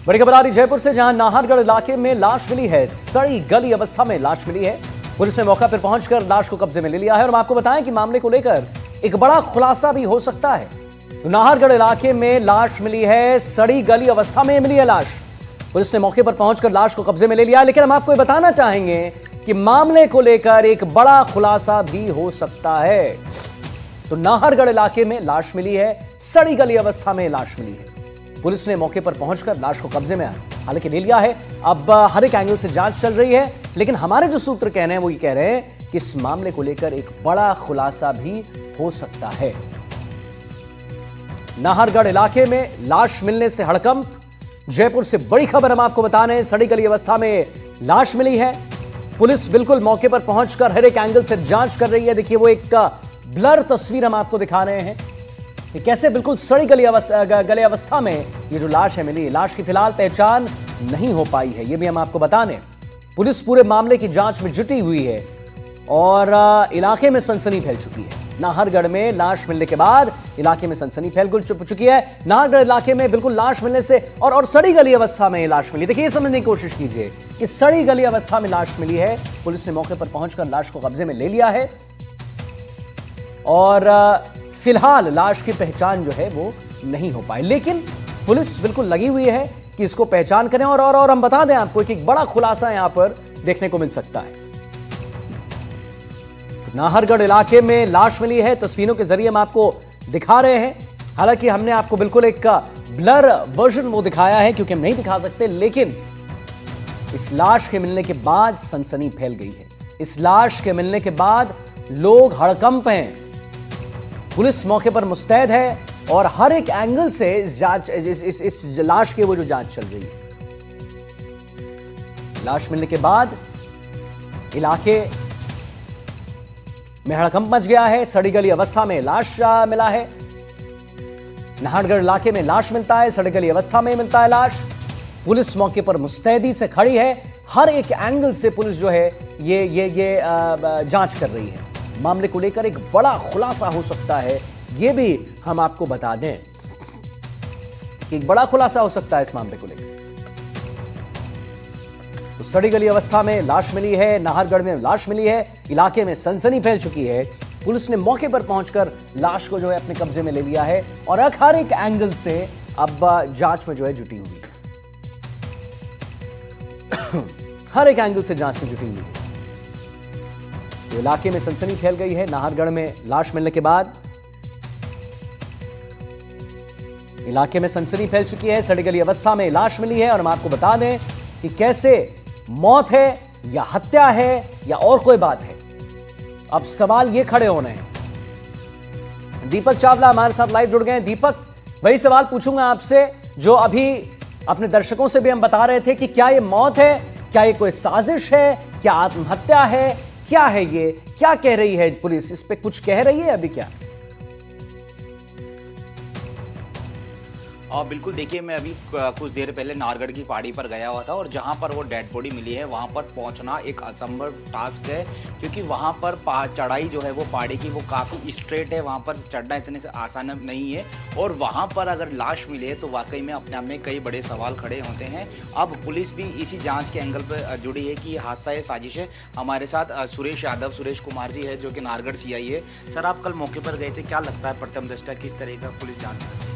बड़ी खबर आ रही जयपुर से, जहां नाहरगढ़ इलाके में लाश मिली है। सड़ी गली अवस्था में लाश मिली है। पुलिस ने मौका पर पहुंचकर लाश को कब्जे में ले लिया है। और हम आपको बताएं कि मामले को लेकर एक बड़ा खुलासा भी हो सकता है। तो नाहरगढ़ इलाके में लाश मिली है, सड़ी गली अवस्था में मिली है लाश। पुलिस ने मौके पर पहुंचकर लाश को कब्जे में ले लिया। लेकिन हम आपको ये बताना चाहेंगे कि मामले को लेकर एक बड़ा खुलासा भी हो सकता है। तो नाहरगढ़ इलाके में लाश मिली है, सड़ी गली अवस्था में लाश मिली है। पुलिस ने मौके पर पहुंचकर लाश को कब्जे में हालांकि ले लिया है। अब हर एक एंगल से जांच चल रही है। लेकिन हमारे जो सूत्र कह रहे हैं वो ये कह रहे हैं कि इस मामले को लेकर एक बड़ा खुलासा भी हो सकता है। नाहरगढ़ इलाके में लाश मिलने से हड़कंप। जयपुर से बड़ी खबर हम आपको बता रहे हैं, सड़ी गली अवस्था में लाश मिली है। पुलिस बिल्कुल मौके पर पहुंचकर हर एक एंगल से जांच कर रही है। देखिए वो एक ब्लर तस्वीर हम आपको दिखा रहे हैं कि कैसे बिल्कुल सड़ी गली अवस्था में ये जो लाश है मिली। लाश की फिलहाल पहचान नहीं हो पाई है, ये भी हम आपको बता दें। पुलिस पूरे मामले की जांच में जुटी हुई है और इलाके में सनसनी फैल चुकी है। नाहरगढ़ में लाश मिलने के बाद इलाके में सनसनी फैल चुकी है। नाहरगढ़ इलाके में बिल्कुल लाश मिलने से और सड़ी गली अवस्था में लाश मिली। देखिए ये समझने की कोशिश कीजिए कि सड़ी गली अवस्था में लाश मिली है। पुलिस ने मौके पर पहुंचकर लाश को कब्जे में ले लिया है और फिलहाल लाश की पहचान जो है वो नहीं हो पाई। लेकिन पुलिस बिल्कुल लगी हुई है कि इसको पहचान करें और हम बता दें आपको कि एक बड़ा खुलासा यहां पर देखने को मिल सकता है। नाहरगढ़ इलाके में लाश मिली है, तस्वीरों के जरिए हम आपको दिखा रहे हैं। हालांकि हमने आपको बिल्कुल एक ब्लर वर्जन वो दिखाया है क्योंकि हम नहीं दिखा सकते। लेकिन इस लाश के मिलने के बाद सनसनी फैल गई है। इस लाश के मिलने के बाद लोग हड़कंप हैं। पुलिस मौके पर मुस्तैद है और हर एक एंगल से इस लाश की वो जो जांच चल रही है। लाश मिलने के बाद इलाके में हड़कंप मच गया है। सड़ी गली अवस्था में लाश मिला है। नाहरगढ़ इलाके में लाश मिलता है, सड़ी गली अवस्था में मिलता है लाश। पुलिस मौके पर मुस्तैदी से खड़ी है। हर एक एंगल से पुलिस जो है ये जांच कर रही है। मामले को लेकर एक बड़ा खुलासा हो सकता है, ये भी हम आपको बता दें कि एक बड़ा खुलासा हो सकता है इस मामले को लेकर। तो सड़ी गली अवस्था में लाश मिली है, नाहरगढ़ में लाश मिली है, इलाके में सनसनी फैल चुकी है। पुलिस ने मौके पर पहुंचकर लाश को जो है अपने कब्जे में ले लिया है और हर एक एंगल से अब जांच में जो है जुटी हुई है। हर एक एंगल से जांच में जुटी हुई है। तो इलाके में सनसनी फैल गई है। नाहरगढ़ में लाश मिलने के बाद इलाके में सनसनी फैल चुकी है। सड़ी गली अवस्था में लाश मिली है और हम आपको बता दें कि कैसे मौत है या हत्या है या और कोई बात है। अब सवाल ये खड़े होने हैं। दीपक चावला हमारे साथ लाइव जुड़ गए हैं। दीपक, वही सवाल पूछूंगा आपसे जो अभी अपने दर्शकों से भी हम बता रहे थे कि क्या ये मौत है, क्या ये कोई साजिश है, क्या आत्महत्या है, क्या है ये, क्या कह रही है पुलिस, इस पे कुछ कह रही है अभी क्या? बिल्कुल, देखिए मैं अभी कुछ देर पहले नाहरगढ़ की पहाड़ी पर गया हुआ था और जहां पर वो डेड बॉडी मिली है वहां पर पहुंचना एक असंभव टास्क है क्योंकि वहां पर चढ़ाई जो है वो पहाड़ी की वो काफ़ी स्ट्रेट है। वहां पर चढ़ना इतने से आसान नहीं है और वहां पर अगर लाश मिले तो वाकई में अपने आप में कई बड़े सवाल खड़े होते हैं। अब पुलिस भी इसी जाँच के एंगल पर जुड़ी है कि हादसा है, साजिश है। हमारे साथ सुरेश कुमार जी है जो कि नाहरगढ़ CI है। सर, आप कल मौके पर गए थे, क्या लगता है प्रथम दृष्टया किस तरह का पुलिस जाँच?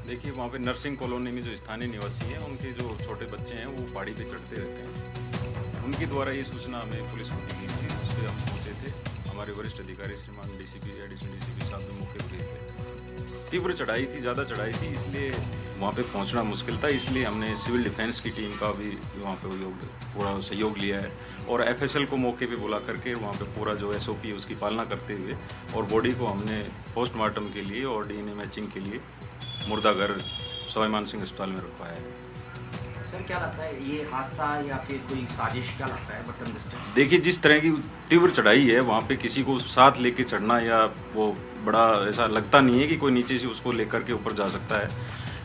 देखिए, वहाँ पे नर्सिंग कॉलोनी में जो स्थानीय निवासी हैं उनके जो छोटे बच्चे हैं वो पहाड़ी पे चढ़ते रहते हैं। उनके द्वारा ये सूचना हमें पुलिस को दी गई थी, उस पर हम पहुँचे थे। हमारे वरिष्ठ अधिकारी श्रीमान DCP एडिशनल DCP साहब भी मौके पर गए थे। तीव्र चढ़ाई थी, ज़्यादा चढ़ाई थी, इसलिए वहाँ पे पहुँचना मुश्किल था। इसलिए हमने सिविल डिफेंस की टीम का भी वहाँ पे पूरा सहयोग लिया है और FSL को मौके पे बुला करके वहाँ पे पूरा जो SOP उसकी पालना करते हुए और बॉडी को हमने पोस्टमार्टम के लिए और DNA मैचिंग के लिए मुर्दाघर सवाई मानसिंह अस्पताल में रखवाया है। सर, क्या लगता है ये हादसा या फिर कोई साजिश, क्या लगता है प्रथम दृष्टया? देखिए, जिस तरह की तीव्र चढ़ाई है वहाँ पे किसी को साथ लेके चढ़ना या वो बड़ा ऐसा लगता नहीं है कि कोई नीचे से उसको लेकर के ऊपर जा सकता है।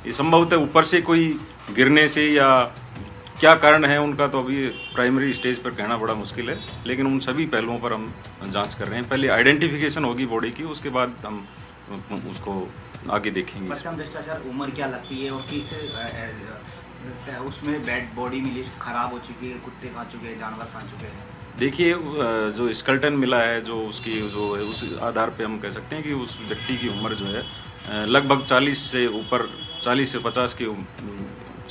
ये संभवतः ऊपर से कोई गिरने से या क्या कारण है उनका तो अभी प्राइमरी स्टेज पर कहना बड़ा मुश्किल है। लेकिन उन सभी पहलुओं पर हम जांच कर रहे हैं। पहले आइडेंटिफिकेशन होगी बॉडी की, उसके बाद हम उसको आगे देखेंगे। प्रथम दृष्टया सर उम्र क्या लगती है और किस उसमें डेड बॉडी मिली खराब हो चुकी है, कुत्ते खा चुके हैं, जानवर खा चुके हैं? देखिए जो स्केलेटन मिला है, जो उसकी जो है, उस आधार पे हम कह सकते हैं कि उस व्यक्ति की उम्र जो है लगभग 40 से ऊपर, 40 से 50 की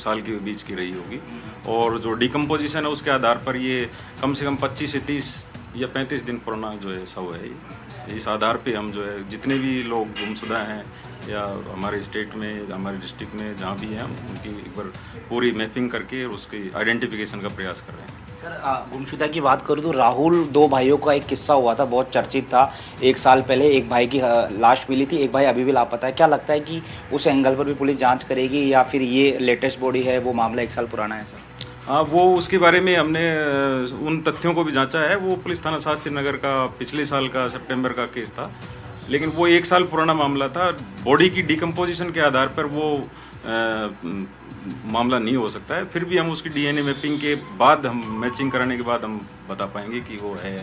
साल के बीच की रही होगी। और जो डिकम्पोजिशन है उसके आधार पर ये कम से कम 25 से 30 या 35 दिन पुराना जो है शव है। इस आधार पे हम जो है जितने भी लोग गुमशुदा हैं या हमारे स्टेट में, हमारे डिस्ट्रिक्ट में जहाँ भी हैं, हम उनकी एक बार पूरी मैपिंग करके उसकी आइडेंटिफिकेशन का प्रयास कर रहे हैं। सर गुमशुदा की बात करूँ तो राहुल, दो भाइयों का एक किस्सा हुआ था, बहुत चर्चित था। एक साल पहले एक भाई की लाश मिली थी, एक भाई अभी भी लापता है। क्या लगता है कि उस एंगल पर भी पुलिस जांच करेगी या फिर ये लेटेस्ट बॉडी है, वो मामला 1 साल पुराना है? सर हाँ, वो उसके बारे में हमने उन तथ्यों को भी जांचा है। वो पुलिस थाना शास्त्री नगर का पिछले साल का सितंबर का केस था, लेकिन वो 1 साल पुराना मामला था। बॉडी की डिकम्पोजिशन के आधार पर वो मामला नहीं हो सकता है। फिर भी हम उसकी डीएनए मैपिंग के बाद, हम मैचिंग कराने के बाद हम बता पाएंगे कि वो है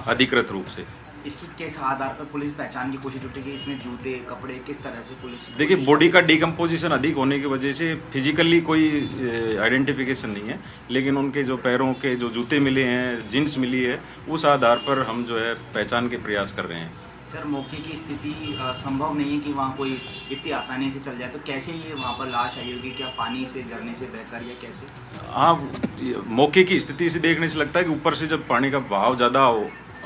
अधिकृत रूप से। इसकी किस आधार पर पुलिस पहचान की कोशिश उठेगी? इसमें जूते, कपड़े, किस तरह से पुलिस? देखिए, बॉडी का डिकम्पोजिशन अधिक होने की वजह से फिजिकली कोई आइडेंटिफिकेशन नहीं है, लेकिन उनके जो पैरों के जो जूते मिले हैं, जींस मिली है, उस आधार पर हम जो है पहचान के प्रयास कर रहे हैं। सर मौके की स्थिति संभव नहीं है कि वहाँ कोई इतनी आसानी से चल जाए, तो कैसे ये वहाँ पर लाश आई होगी? क्या पानी से, झरने से बहकर, या कैसे? हाँ, मौके की स्थिति से देखने से लगता है कि ऊपर से जब पानी का बहाव ज़्यादा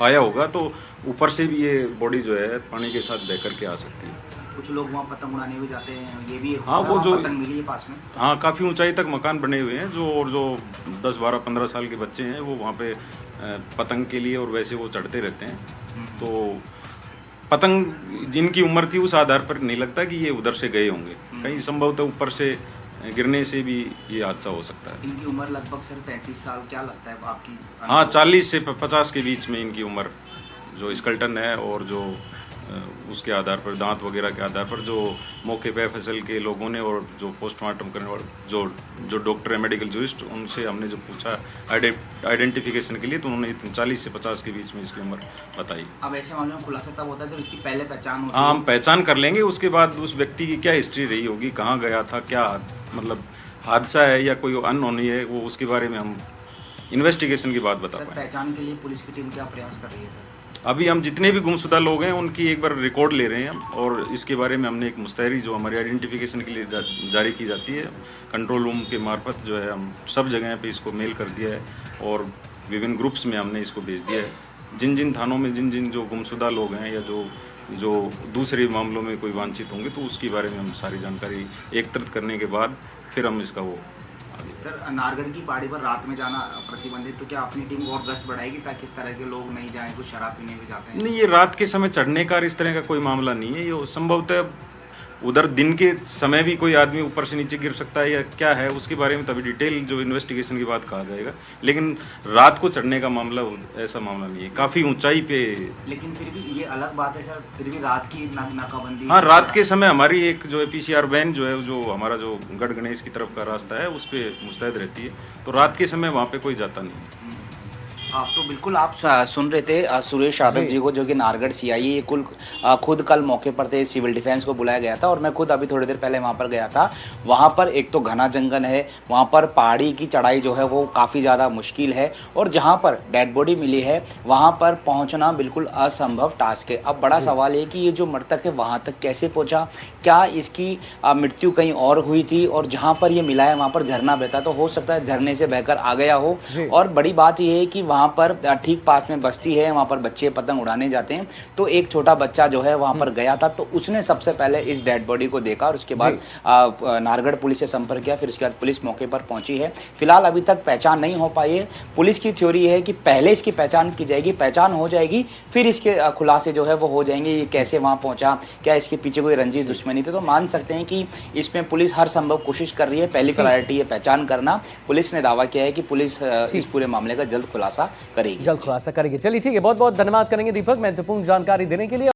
आया होगा तो ऊपर से भी ये बॉडी जो है पानी के साथ बह करके आ सकती है। कुछ लोग वहाँ पतंग उड़ाने भी जाते हैं, ये भी हाँ, वो जो पतंग मिली है पास में। हाँ, काफ़ी ऊंचाई तक मकान बने हुए हैं, जो 10, 12, 15 साल के बच्चे हैं वो वहाँ पे पतंग के लिए और वैसे वो चढ़ते रहते हैं। तो पतंग जिनकी उम्र थी उस आधार पर नहीं लगता कि ये उधर से गए होंगे, कहीं संभवतः ऊपर से गिरने से भी ये हादसा हो सकता है। इनकी उम्र लगभग सर 35 साल, क्या लगता है आपकी? हाँ, 40 से 50 के बीच में इनकी उम्र, जो स्केलेटन है और जो उसके आधार पर, दांत वगैरह के आधार पर, जो मौके पे फसल के लोगों ने और जो पोस्टमार्टम करने वाले जो डॉक्टर है, मेडिकल जूरिस्ट, उनसे हमने जो पूछा आइडेंटिफिकेशन के लिए, तो उन्होंने 40 से 50 के बीच में इसकी उम्र बताई। अब ऐसे मामले में खुलासा तब होता है जब इसकी पहले पहचान होती है। हाँ, हम पहचान कर लेंगे, उसके बाद उस व्यक्ति की क्या हिस्ट्री रही होगी, कहाँ गया था, क्या मतलब हादसा है या कोई अनहोनी है, वो उसके बारे में हम इन्वेस्टिगेशन की बात बता पाएंगे। पहचान के लिए पुलिस की टीम क्या प्रयास कर रही है सर? अभी हम जितने भी गुमशुदा लोग हैं उनकी एक बार रिकॉर्ड ले रहे हैं हम, और इसके बारे में हमने एक मुस्तैदी जो हमारी आइडेंटिफिकेशन के लिए जारी की जाती है, कंट्रोल रूम के मार्फत जो है हम सब जगह पे इसको मेल कर दिया है और विभिन्न ग्रुप्स में हमने इसको भेज दिया है। जिन जिन थानों में जिन जिन जो गुमशुदा लोग हैं या जो दूसरे मामलों में कोई वांछित होंगे, तो उसके बारे में हम सारी जानकारी एकत्रित करने के बाद फिर हम इसका वो आगे। सर नारगढ़ की पहाड़ी पर रात में जाना प्रतिबंधित, तो क्या अपनी टीम और गश्त बढ़ाएगी ताकि इस तरह के लोग नहीं जाएं, कुछ शराब पीने भी जाते हैं? नहीं, ये रात के समय चढ़ने का इस तरह का कोई मामला नहीं है। ये संभवतः उधर दिन के समय भी कोई आदमी ऊपर से नीचे गिर सकता है या क्या है, उसके बारे में तभी डिटेल जो इन्वेस्टिगेशन की बात कहा जाएगा, लेकिन रात को चढ़ने का मामला, ऐसा मामला नहीं है, काफ़ी ऊंचाई पे। लेकिन फिर भी ये अलग बात है सर, फिर भी रात की नाकाबंदी। हाँ, रात के समय हमारी एक जो है PCR वैन जो है, जो हमारा जो गढ़ गणेश की तरफ का रास्ता है, उस पर मुस्तैद रहती है, तो रात के समय वहाँ पे कोई जाता नहीं है। आप तो बिल्कुल आप सुन रहे थे सुरेश यादव जी को, जो कि नारगढ़ CI खुद कल मौके पर थे, सिविल डिफेंस को बुलाया गया था और मैं खुद अभी थोड़ी देर पहले वहाँ पर गया था। वहाँ पर एक तो घना जंगल है, वहाँ पर पहाड़ी की चढ़ाई जो है वो काफ़ी ज़्यादा मुश्किल है, और जहाँ पर डेड बॉडी मिली है वहाँ पर पहुँचना बिल्कुल असंभव टास्क है। अब बड़ा सवाल है कि ये जो मृतक है वहाँ तक कैसे पहुँचा, क्या इसकी मृत्यु कहीं और हुई थी, और जहाँ पर ये मिला है वहाँ पर झरना बहता, तो हो सकता है झरने से बहकर आ गया हो। और बड़ी बात यह है कि वहाँ पर ठीक पास में बस्ती है, वहाँ पर बच्चे पतंग उड़ाने जाते हैं, तो एक छोटा बच्चा जो है वहाँ पर गया था, तो उसने सबसे पहले इस डेड बॉडी को देखा और उसके बाद नारगढ़ पुलिस से संपर्क किया। फिर उसके बाद पुलिस मौके पर पहुंची है। फिलहाल अभी तक पहचान नहीं हो पाई है। पुलिस की थ्योरी है कि पहले इसकी पहचान की जाएगी, पहचान हो जाएगी, फिर इसके खुलासे जो है वो हो जाएंगे, ये कैसे वहाँ पहुँचा, क्या इसके पीछे कोई रंजिश दुश्मनी थी। तो मान सकते हैं कि इसमें पुलिस हर संभव कोशिश कर रही है। पहली प्रायोरिटी है पहचान करना। पुलिस ने दावा किया है कि पुलिस इस पूरे मामले का जल्द खुलासा करेगी, जल्द खुलासा करेगी। चलिए ठीक है, बहुत बहुत धन्यवाद करेंगे दीपक महत्वपूर्ण जानकारी देने के लिए।